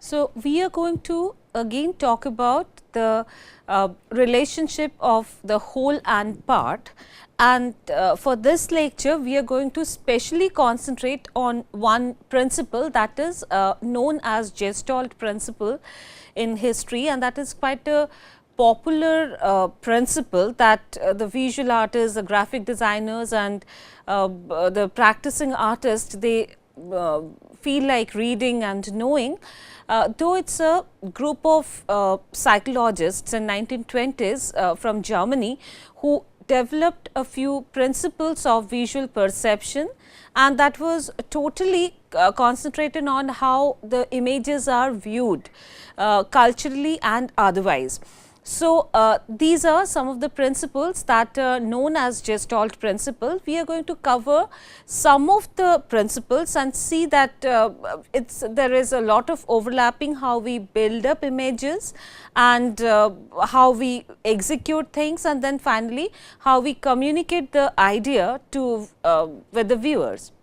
So, we are going to again talk about the relationship of the whole and part, and for this lecture we are going to specially concentrate on one principle that is known as Gestalt principle in history, and that is quite a popular principle that the visual artists, the graphic designers and the practicing artists, they feel like reading and knowing. Though it is a group of psychologists in 1920s from Germany who developed a few principles of visual perception, and that was totally concentrated on how the images are viewed culturally and otherwise. So, these are some of the principles that are known as Gestalt principle. We are going to cover some of the principles and see that there is a lot of overlapping how we build up images and how we execute things, and then finally how we communicate the idea to with the viewers.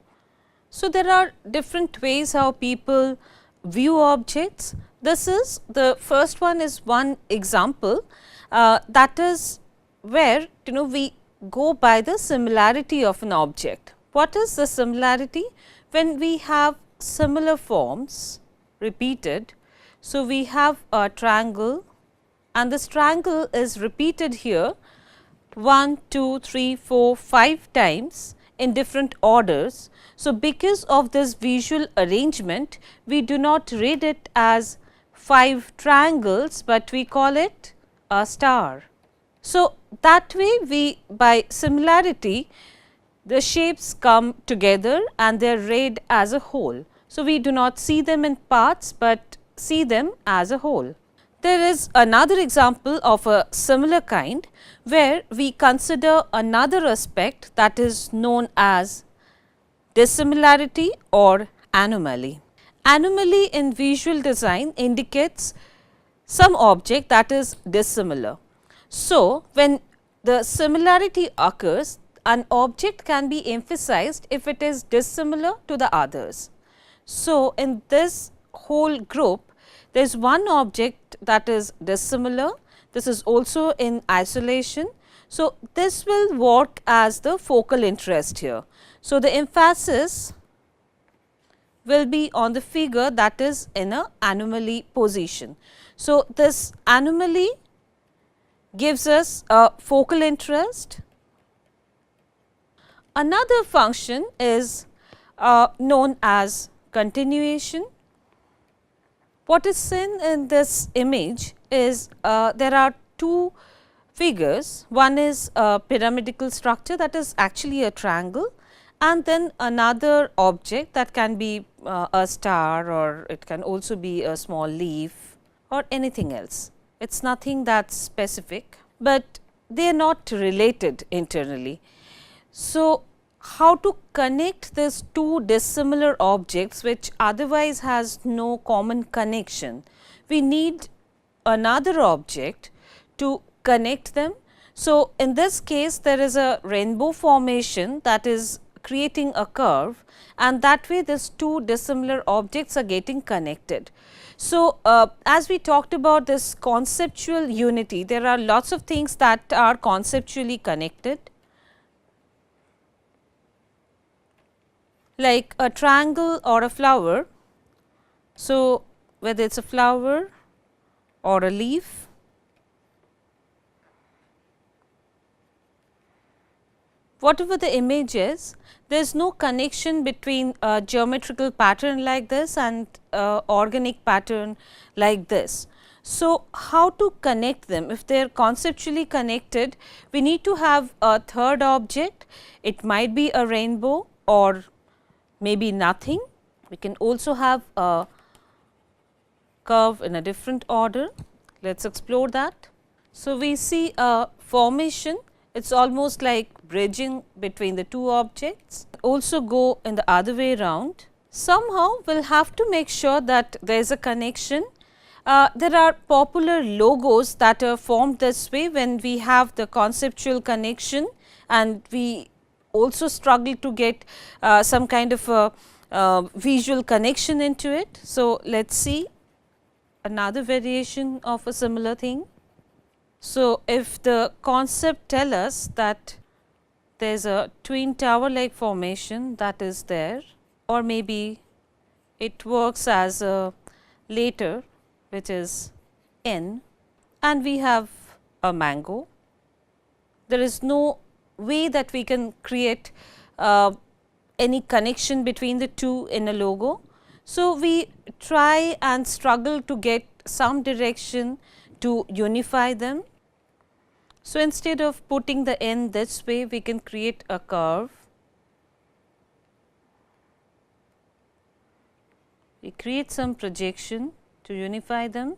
So, there are different ways how people view objects. This is the first one is one example that is where we go by the similarity of an object. What is the similarity? When we have similar forms repeated. So, we have a triangle and this triangle is repeated here 1, 2, 3, 4, 5 times in different orders. So, because of this visual arrangement, we do not read it as 5 triangles, but we call it a star. So, that way we by similarity the shapes come together and they are read as a whole. So, we do not see them in parts, but see them as a whole. There is another example of a similar kind where we consider another aspect that is known as dissimilarity or anomaly. Anomaly in visual design indicates some object that is dissimilar. So, when the similarity occurs, an object can be emphasized if it is dissimilar to the others. So, in this whole group, there is one object that is dissimilar. This is also in isolation. So, this will work as the focal interest here. So, the emphasis will be on the figure that is in a anomaly position. So, this anomaly gives us a focal interest. Another function is known as continuation. What is seen in this image is there are two figures. One is a pyramidal structure that is actually a triangle, and then another object that can be a star, or it can also be a small leaf or anything else. It is nothing that specific, but they are not related internally. So, how to connect these two dissimilar objects which otherwise has no common connection? We need another object to connect them. So, in this case there is a rainbow formation that is creating a curve, and that way these two dissimilar objects are getting connected. So, as we talked about this conceptual unity, there are lots of things that are conceptually connected, like a triangle or a flower. So, whether it is a flower or a leaf, whatever the image is, there is no connection between a geometrical pattern like this and organic pattern like this. So, how to connect them? If they are conceptually connected, we need to have a third object. It might be a rainbow or maybe nothing. We can also have a curve in a different order. Let us explore that. So, we see a formation. It is almost like bridging between the two objects. Also go in the other way around. Somehow we will have to make sure that there is a connection. There are popular logos that are formed this way when we have the conceptual connection, and we also struggle to get some kind of a visual connection into it. So, let us see another variation of a similar thing. So, if the concept tell us that there is a twin tower like formation that is there, or maybe it works as a later which is n, and we have a mango. There is no way that we can create any connection between the two in a logo. So, we try and struggle to get some direction to unify them. So, instead of putting the n this way, we can create a curve. We create some projection to unify them,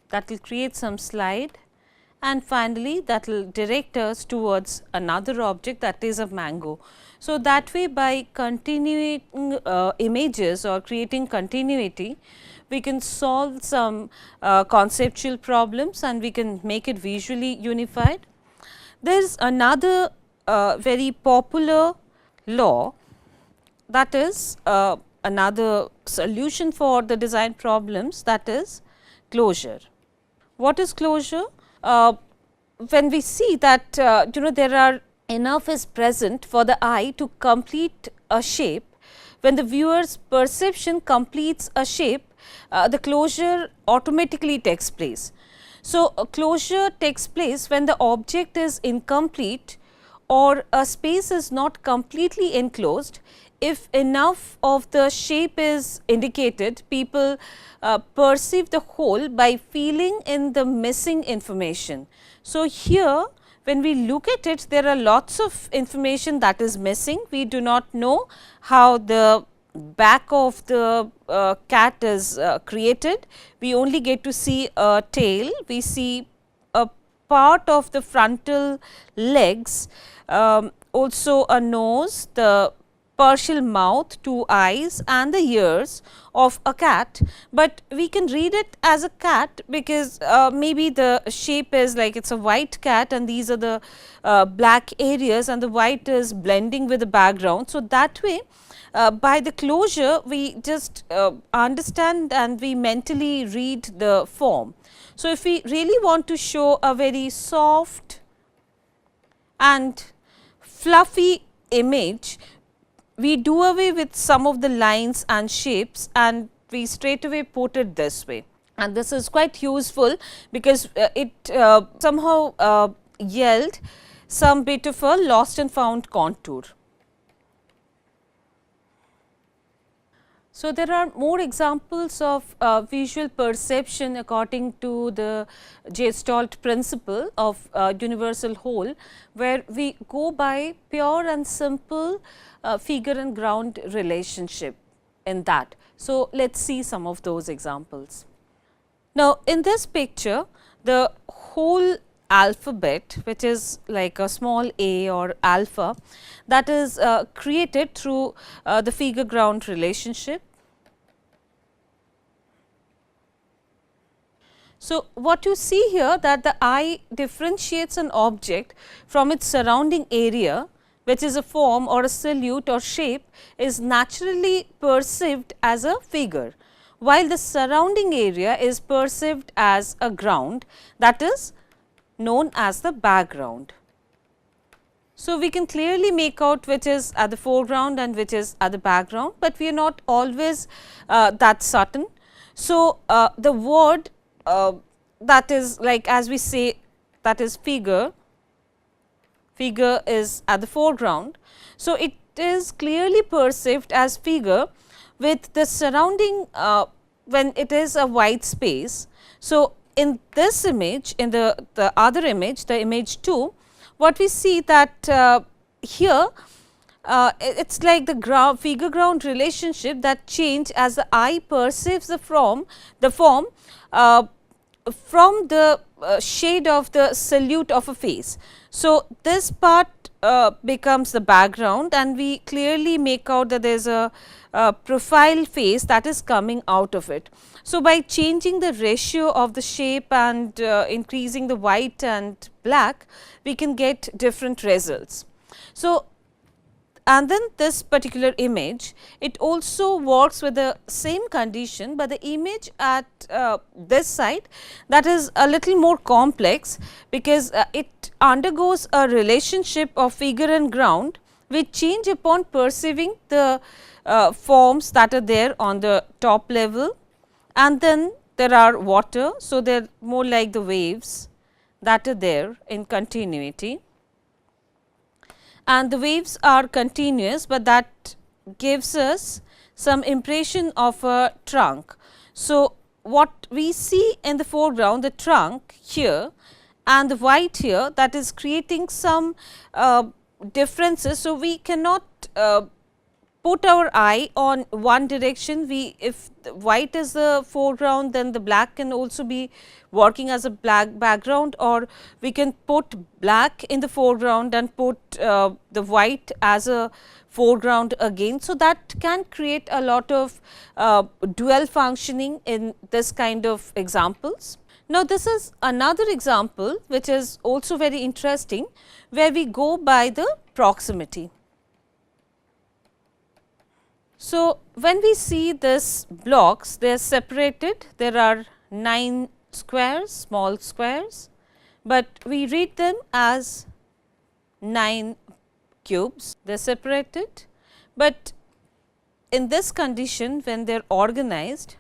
that will create some slide, and finally, that will direct us towards another object, that is a mango. So, that way by continuing images or creating continuity, we can solve some conceptual problems and we can make it visually unified. There is another very popular law, that is another solution for the design problems, that is closure. What is closure? When we see that there are enough is present for the eye to complete a shape, when the viewer's perception completes a shape, the closure automatically takes place. So, closure takes place when the object is incomplete or a space is not completely enclosed. If enough of the shape is indicated, people perceive the whole by feeling in the missing information. So, here when we look at it, there are lots of information that is missing. We do not know how the back of the cat is created. We only get to see a tail, we see a part of the frontal legs, also a nose, the partial mouth, two eyes and the ears of a cat, but we can read it as a cat because maybe the shape is like it is a white cat and these are the black areas and the white is blending with the background. So, that way by the closure we just understand and we mentally read the form. So, if we really want to show a very soft and fluffy image, we do away with some of the lines and shapes and we straight away put it this way, and this is quite useful because it somehow yield some bit of a lost and found contour. So, there are more examples of visual perception according to the Gestalt principle of universal whole, where we go by pure and simple figure and ground relationship in that. So, let us see some of those examples. Now, in this picture, the whole alphabet, which is like a small a or alpha, that is created through the figure ground relationship. So, what you see here, that the eye differentiates an object from its surrounding area, which is a form or a silhouette or shape, is naturally perceived as a figure, while the surrounding area is perceived as a ground, that is known as the background. So, we can clearly make out which is at the foreground and which is at the background, but we are not always that certain. So, the word that is like, as we say, that is figure, figure is at the foreground. So, it is clearly perceived as figure with the surrounding when it is a white space. So, in this image, in the other image, the image 2, what we see that here it is like the figure ground relationship that change as the eye perceives the form from the shade of the silhouette of a face. So, this part becomes the background and we clearly make out that there is a profile face that is coming out of it. So, by changing the ratio of the shape and increasing the white and black, we can get different results. So, And then this particular image, it also works with the same condition, but the image at this side, that is a little more complex, because it undergoes a relationship of figure and ground which change upon perceiving the forms that are there on the top level, and then there are water. So, they are more like the waves that are there in continuity, and the waves are continuous, but that gives us some impression of a trunk. So, what we see in the foreground, the trunk here and the white here, that is creating some differences. So, we cannot put our eye on one direction. We, if the white is the foreground, then the black can also be working as a black background, or we can put black in the foreground and put the white as a foreground again. So, that can create a lot of dual functioning in this kind of examples. Now, this is another example which is also very interesting, where we go by the proximity. So, when we see this blocks, they are separated, there are 9 squares, small squares, but we read them as 9 cubes. They are separated, but in this condition, when they are organized,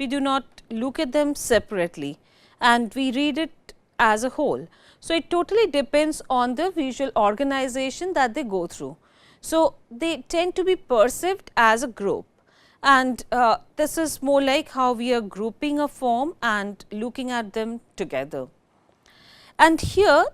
we do not look at them separately and we read it as a whole. So, it totally depends on the visual organization that they go through. So, they tend to be perceived as a group, and this is more like how we are grouping a form and looking at them together. And here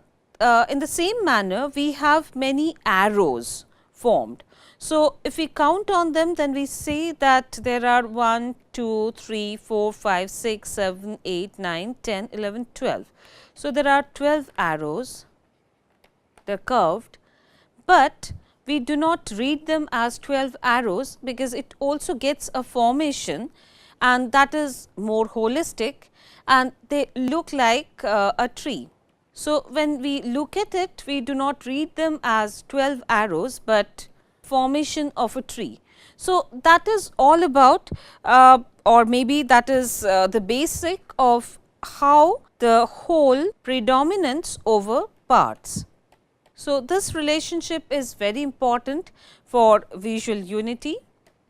in the same manner, we have many arrows formed. So, if we count on them, then we say that there are 1, 2, 3, 4, 5, 6, 7, 8, 9, 10, 11, 12. So, there are 12 arrows, they are curved, but we do not read them as 12 arrows, because it also gets a formation and that is more holistic and they look like a tree. So, when we look at it, we do not read them as 12 arrows, but formation of a tree. So, that is all about or maybe that is the basic of how the whole predominates over parts. So, this relationship is very important for visual unity.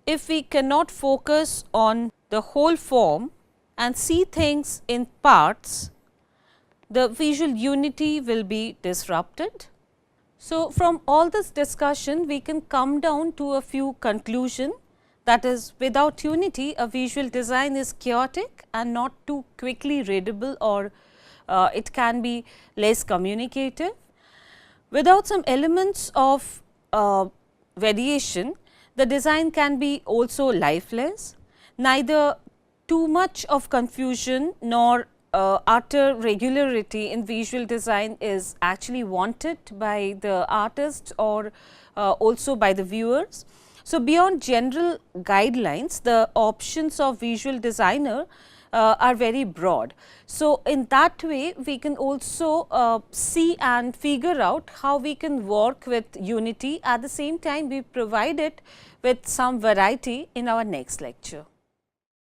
If we cannot focus on the whole form and see things in parts, the visual unity will be disrupted. So, from all this discussion, we can come down to a few conclusions, that is, without unity, a visual design is chaotic and not too quickly readable, or it can be less communicative. Without some elements of variation, the design can be also lifeless. Neither too much of confusion nor utter regularity in visual design is actually wanted by the artist or also by the viewers. So, beyond general guidelines, the options of visual designer are very broad. So, in that way we can also see and figure out how we can work with unity. At the same time, we provide it with some variety in our next lecture.